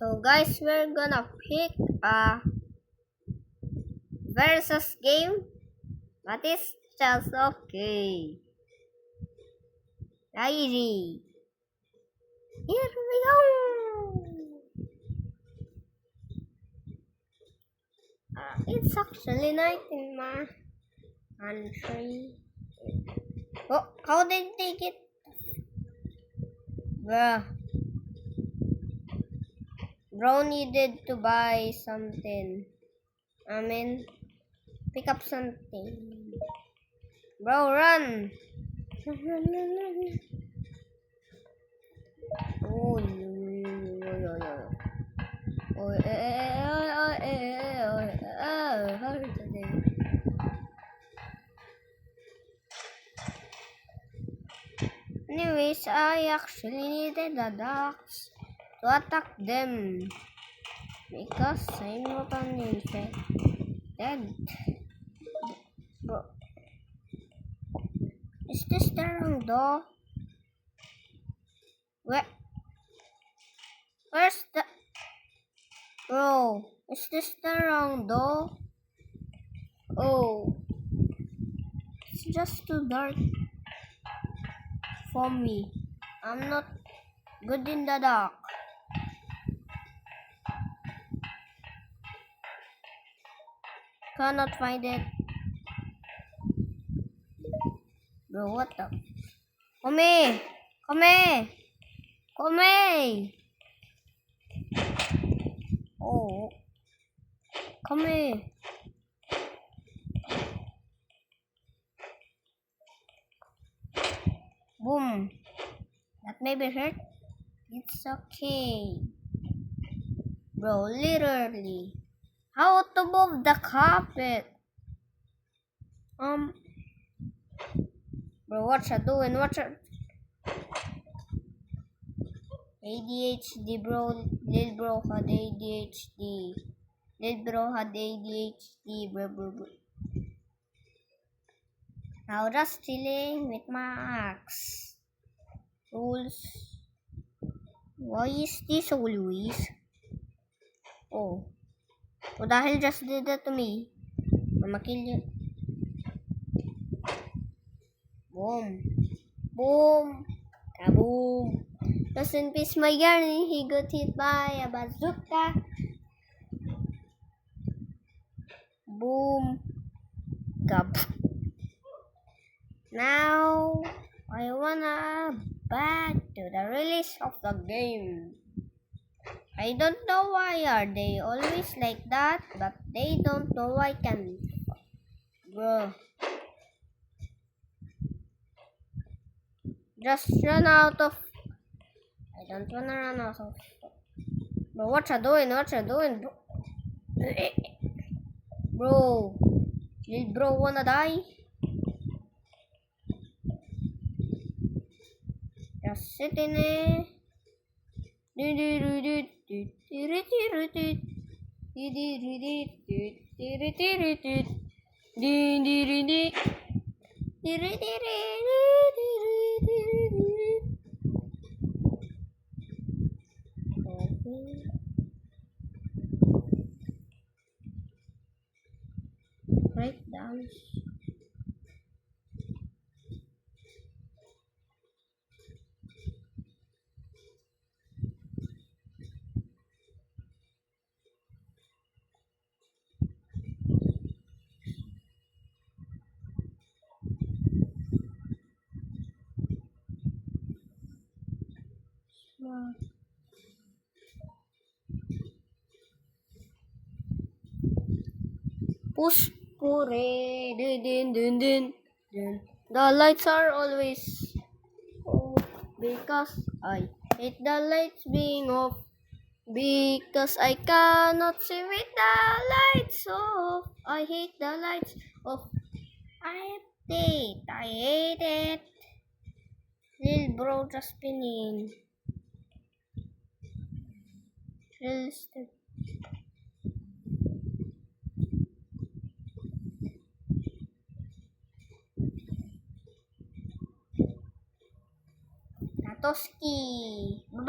So guys, we're gonna pick a versus game that is just okay. Ready? Here we go. It's actually night in my country. Oh, how did they get? Bro needed to buy something. Pick up something. Bro, run! Oh, anyways, I actually needed the ducks to attack them because I'm not infected. Bro, is this the wrong door? Where's the... Bro, is this the wrong door? Oh, it's just too dark for me. I'm not good in the dark. Cannot find it. Bro, what the... Come here! Come here! Come here! Oh. Come here. Boom. That may be hurt. It's okay. Bro, literally. How to move the carpet? Bro, what's I doing? ADHD, bro. Lil bro had ADHD. Bro. Now just chilling with my axe. Rules. Why is this always? Oh. So dahil just did that to me, I'ma kill you. Boom. Boom. Kaboom. Rest in peace, my Yarny. He got hit by a bazooka. Boom. Gab. Now, I wanna back to the release of the game. I don't know why are they always like that, but they don't know I can. Bro. Just run out of... I don't wanna run out of... Bro, what you doing? Bro. Did bro wanna die? Just sit in it. Breakdowns. Push pure. The lights are always off because I hate the lights being off. Because I cannot see with the lights off. I hate the lights off. I hate it. Lil bro just spinning. Tatoski.